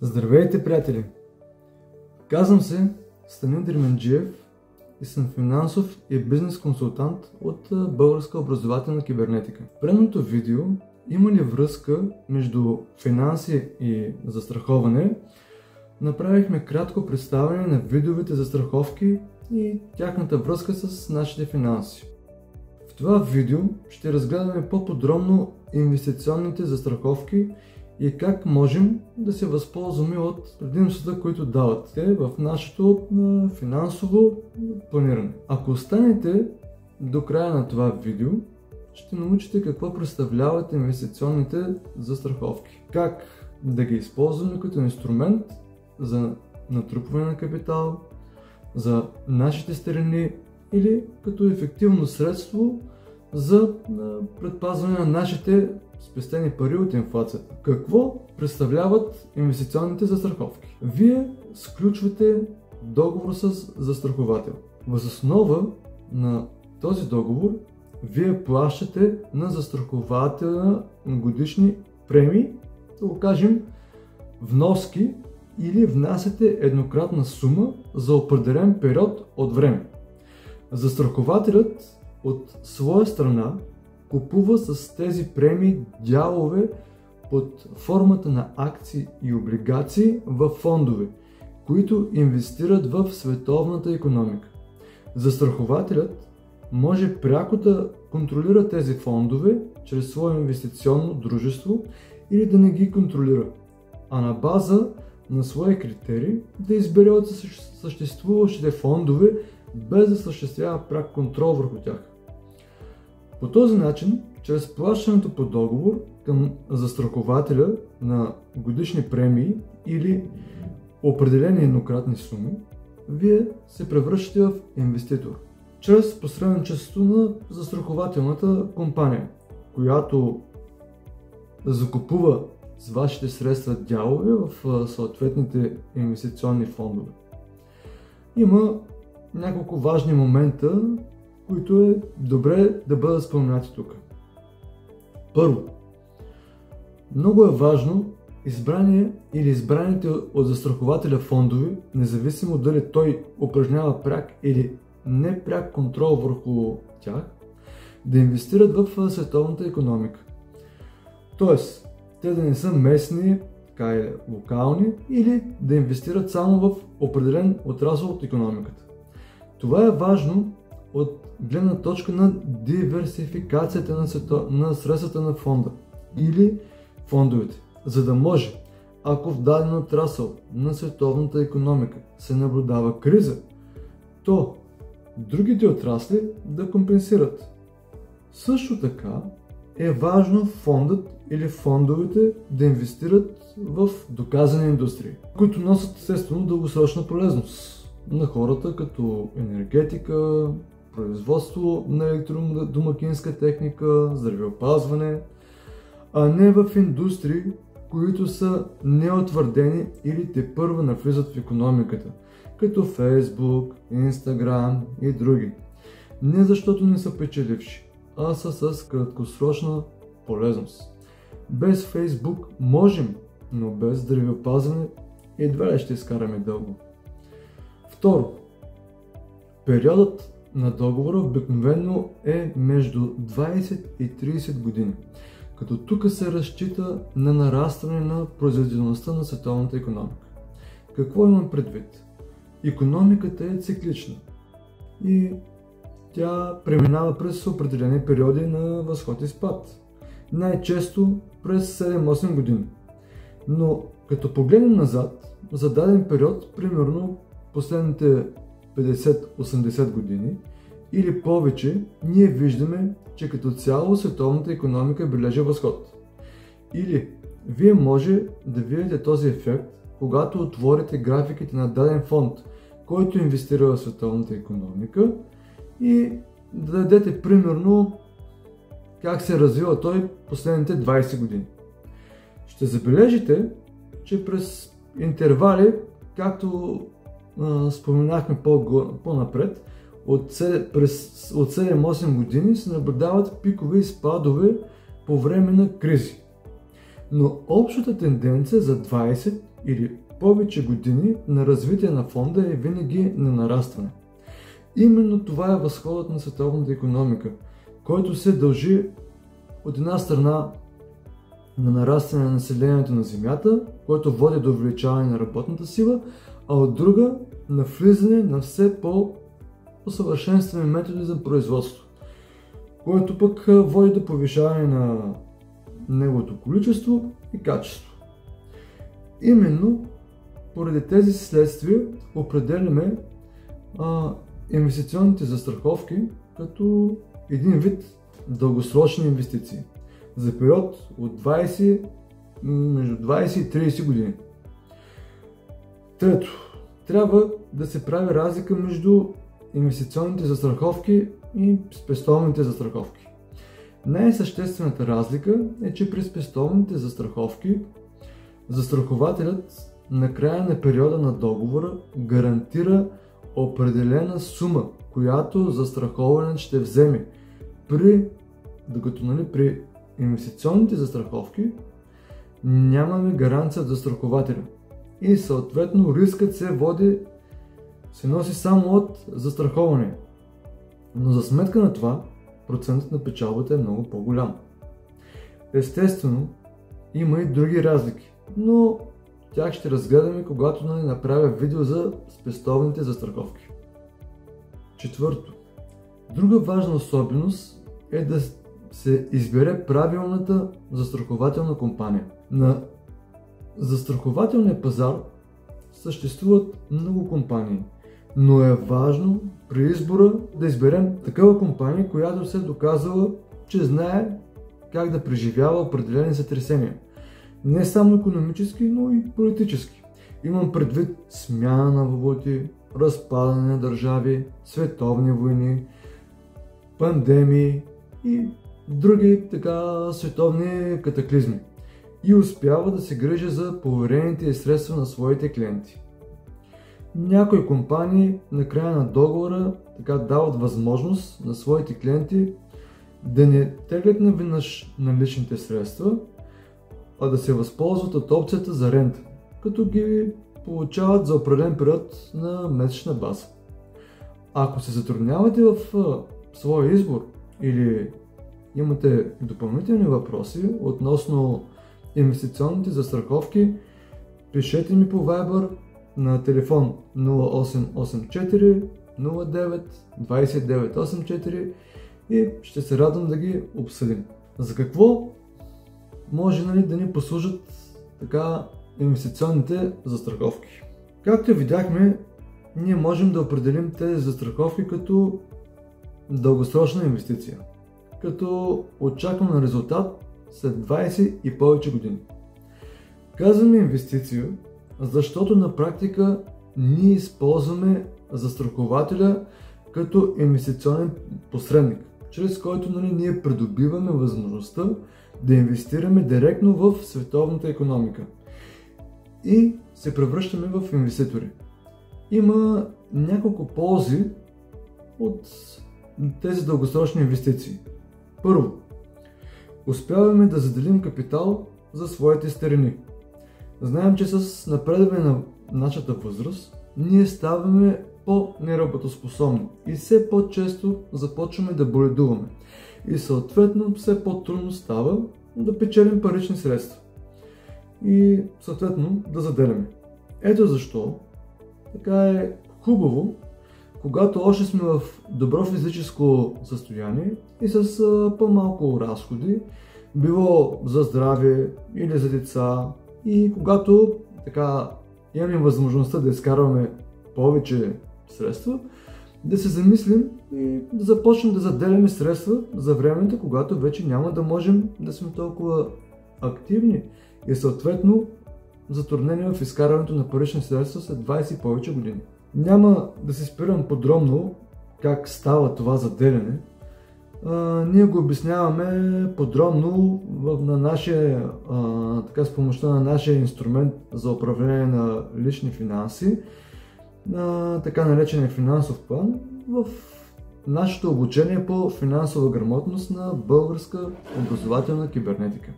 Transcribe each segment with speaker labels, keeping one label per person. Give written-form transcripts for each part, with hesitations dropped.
Speaker 1: Здравейте, приятели! Казвам се Станин Дерменджиев и съм финансов и бизнес консултант от Българска образователна кибернетика. В предното видео има ли връзка между финанси и застраховане? Направихме кратко представяне на видовете застраховки и тяхната връзка с нашите финанси. В това видео ще разгледаме по-подробно инвестиционните застраховки и как можем да се възползваме от предимствата, които дават те в нашето финансово планиране. Ако останете до края на това видео, ще научите какво представляват инвестиционните застраховки. Как да ги използваме като инструмент за натрупване на капитал, за нашите страни или като ефективно средство за предпазване на нашите спестени пари от инфлацията. Какво представляват инвестиционните застраховки? Вие сключвате договор с застраховател. Въз основа на този договор вие плащате на застрахователя годишни премии, да го кажем вноски, или внасяте еднократна сума за определен период от време. Застрахователят от своя страна купува с тези премии дялове под формата на акции и облигации в фондове, които инвестират в световната икономика. Застрахователят може пряко да контролира тези фондове чрез свое инвестиционно дружество или да не ги контролира, а на база на свои критерии да избере от съществуващите фондове без да съществява пряк контрол върху тях. По този начин, чрез плащането по договор към застрахователя на годишни премии или определени еднократни суми, вие се превръщате в инвеститор. Чрез посредничеството на застрахователната компания, която закупува с вашите средства дялове в съответните инвестиционни фондове. Има няколко важни момента, които е добре да бъдат споменати тук. Първо, много е важно избрания или избраните от застрахователя фондове, независимо дали той упражнява пряк или непряк контрол върху тях, да инвестират в световната икономика. Тоест, те да не са местни, така и локални, или да инвестират само в определен отрасъл от икономиката. Това е важно от гледна точка на диверсификацията на средствата на фонда или фондовете, за да може, ако в даден отрасъл на световната икономика се наблюдава криза, то другите отрасли да компенсират. Също така е важно фондът или фондовете да инвестират в доказани индустрии, които носят естествено дългосрочна полезност на хората, като енергетика, производство на електромакинска техника, здравеопазване, а не в индустрии, които са неутвърдени или тепърва навлизат в икономиката, като Facebook, Instagram и други. Не защото не са печеливши, а са с краткосрочна полезност. Без Facebook можем, но без здравеопазване едва ли ще изкараме дълго. Второ, периодът на договора обикновено е между 20 и 30 години, като тук се разчита на нарастване на производителността на световната икономика. Какво имам предвид? Икономиката е циклична и тя преминава през определени периоди на възход и спад, най-често през 7-8 години. Но като погледнем назад, за даден период, примерно последните 50-80 години или повече, ние виждаме, че като цяло световната икономика бележи възход. Или вие може да видите този ефект, когато отворите графиките на даден фонд, който инвестира в световната икономика, и да дадете примерно как се развива той последните 20 години. Ще забележите, че през интервали, както споменахме по-напред, от 7-8 години се наблюдават пикове и спадове по време на кризи. Но общата тенденция за 20 или повече години на развитие на фонда е винаги на нарастване. Именно това е възходът на световната икономика, който се дължи от една страна на нарастване на населението на Земята, което води до увеличаване на работната сила, а от друга на влизане на все по-усъвършенствани методи за производство, което пък води до повишаване на неговото количество и качество. Именно поради тези следствия определяме инвестиционните застраховки като един вид дългосрочни инвестиции за период от между 20 и 30 години. Трето, трябва да се прави разлика между инвестиционните застраховки и спестовните застраховки. Най-съществената разлика е, че при спестовните застраховки застрахователят на края на периода на договора гарантира определена сума, която застрахованият ще вземе. Докато при инвестиционните застраховки нямаме гаранция от застрахователя и съответно рискът се носи само от застраховане. Но за сметка на това процентът на печалбата е много по-голям. Естествено, има и други разлики, но тях ще разгледаме, когато направя видео за спестовните застраховки. Четвърто, друга важна особеност е да се избере правилната застрахователна компания. На застрахователния пазар съществуват много компании, но е важно при избора да изберем такава компания, която се е доказала, че знае как да преживява определени сътресения. Не само икономически, но и политически. Имам предвид смяна на валути, разпадане на държави, световни войни, пандемии и други световни катаклизми. И успява да се грижи за поверените средства на своите клиенти. Някои компании на края на договора дават възможност на своите клиенти да не теглят наведнъж наличните средства, а да се възползват от опцията за рента, като ги получават за определен период на месечна база. Ако се затруднявате в своя избор или имате допълнителни въпроси относно инвестиционните застраховки, пишете ми по Viber на телефон 0884 09 2984 и ще се радвам да ги обсъдим. За какво може да ни послужат инвестиционните застраховки? Както видяхме, ние можем да определим тези застраховки като дългосрочна инвестиция, като очакван резултат след 20 и повече години. Казваме инвестиция, защото на практика ние използваме застрахователя като инвестиционен посредник, чрез който ние придобиваме възможността да инвестираме директно в световната икономика и се превръщаме в инвеститори. Има няколко ползи от тези дългосрочни инвестиции. Първо, успяваме да заделим капитал за своите старини. Знаем, че с напредване на нашата възраст ние ставаме по-неработоспособни и все по-често започваме да боледуваме и съответно все по-трудно става да печелим парични средства и съответно да заделяме. Ето защо така е хубаво, когато още сме в добро физическо състояние и с по-малко разходи, било за здраве или за деца, и когато имаме възможността да изкарваме повече средства, да се замислим и да започнем да заделяме средства за времето, когато вече няма да можем да сме толкова активни и съответно затруднени в изкарването на парични средства след 20 и повече години. Няма да се спирам подробно как става това заделяне. Ние го обясняваме подробно с помощта на нашия инструмент за управление на лични финанси, така наречения финансов план, в нашето обучение по финансова грамотност на българска образователна кибернетика.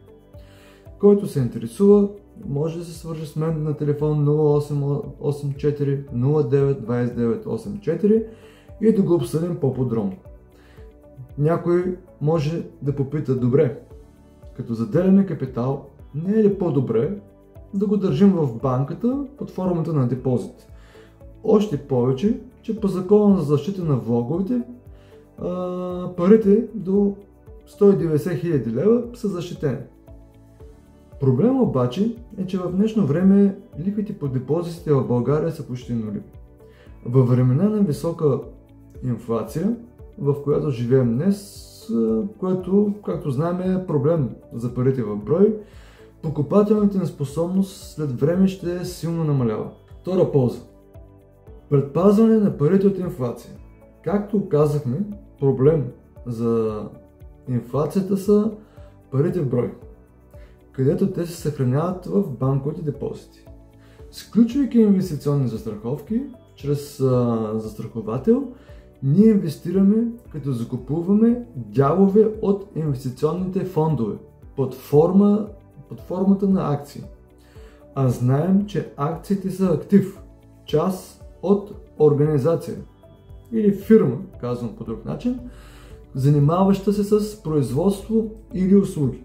Speaker 1: Който се интересува, може да се свържи с мен на телефон 0884 09 29 84 и да го обсъдим по-подробно. Някой може да попита: добре, като заделяме капитал, не е ли по-добре да го държим в банката под формата на депозит? Още повече, че по закона за защита на влоговете парите до 190 000 лева са защитени. Проблем обаче е, че в днешно време лихвите по депозитите в България са почти нулеви. Във времена на висока инфлация, в която живеем днес, което, както знаем, е проблем за парите в брой, покупателната ни способност след време ще силно намалява. Втора полза. Предпазване на парите от инфлация. Както казахме, проблем за инфлацията са парите в брой, където те се съхраняват в банковите депозити. Сключвайки инвестиционни застраховки, чрез застраховател, ние инвестираме, като закупуваме дялове от инвестиционните фондове под формата на акции. А знаем, че акциите са актив, част от организация или фирма, казвам по друг начин, занимаваща се с производство или услуги.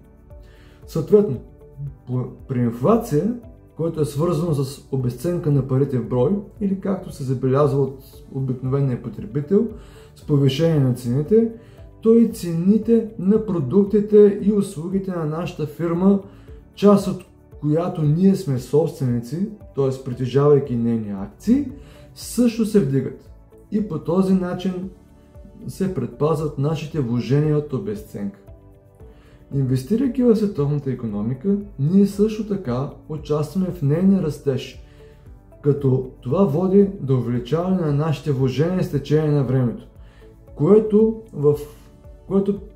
Speaker 1: Съответно, при инфлация, което е свързано с обезценка на парите в брой, или както се забелязва от обикновения потребител, с повишение на цените, то и цените на продуктите и услугите на нашата фирма, част от която ние сме собственици, т.е. притежавайки нейни акции, също се вдигат. И по този начин се предпазват нашите вложения от обезценка. Инвестирайки в световната икономика, ние също така участваме в нейния растеж, като това води до увеличаване на нашите вложения с течение на времето, което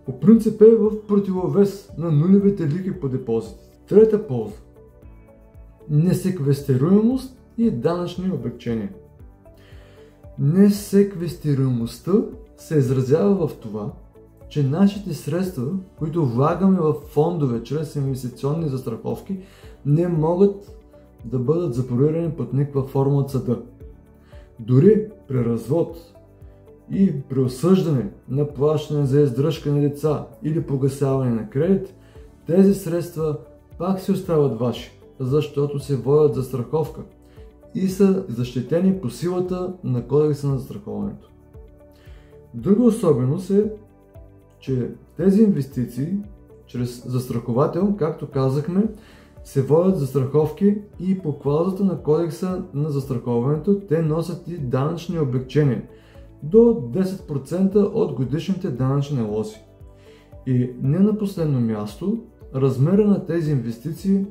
Speaker 1: по принцип е в противовес на нулевите лихви по депозити. Трета полза. Несеквестируемост и данъчни облекчения. Несеквестируемостта се изразява в това, че нашите средства, които влагаме в фондове чрез инвестиционни застраховки, не могат да бъдат запорирани под никаква форма от съда. Дори при развод и при осъждане на плащане за издръжка на деца или погасяване на кредит, тези средства пак си остават ваши, защото се водят застраховка и са защитени по силата на Кодекса на застраховането. Друга особеност е, че тези инвестиции чрез застраховател, както казахме, се водят застраховки и по клаузата на Кодекса на застраховането те носят и данъчни облекчения до 10% от годишните данъчни налози. И не на последно място, размера на тези инвестиции,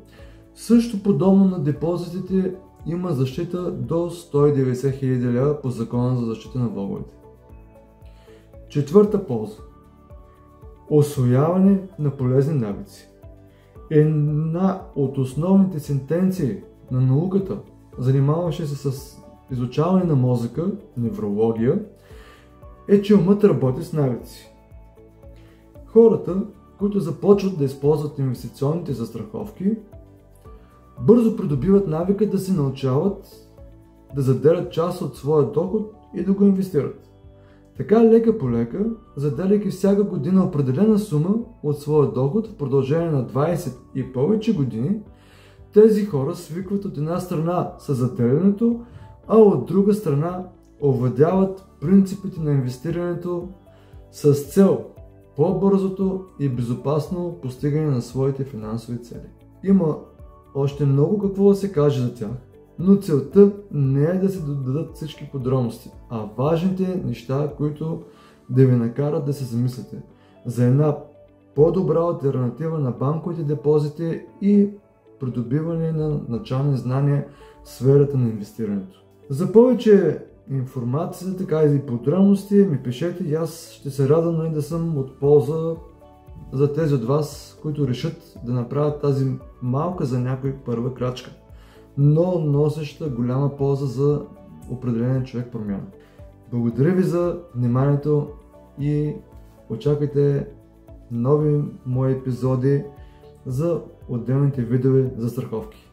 Speaker 1: също подобно на депозитите, има защита до 190 000 лева по Закона за защита на влоговете. Четвърта полза. Усвояване на полезни навици. Една от основните сентенции на науката, занимаваща се с изучаване на мозъка, неврология, е, че умът работи с навици. Хората, които започват да използват инвестиционните застраховки, бързо придобиват навика да се научават да заделят част от своя доход и да го инвестират. Така лека по лека, заделяйки всяка година определена сума от своя доход в продължение на 20 и повече години, тези хора свикват от една страна с заделянето, а от друга страна овладяват принципите на инвестирането с цел по-бързото и безопасно постигане на своите финансови цели. Има още много какво да се каже за тях, но целта не е да се дадат всички подробности, а важните неща, които да ви накарат да се замислите за една по-добра алтернатива на банковите депозити и придобиване на начални знания в сферата на инвестирането. За повече информация, така и подробности ми пишете и аз ще се радвам да съм от полза за тези от вас, които решат да направят тази малка за някой първа крачка, но носеща голяма полза за определен човек промяна. Благодаря ви за вниманието и очаквайте нови мои епизоди за отделните видове застраховки.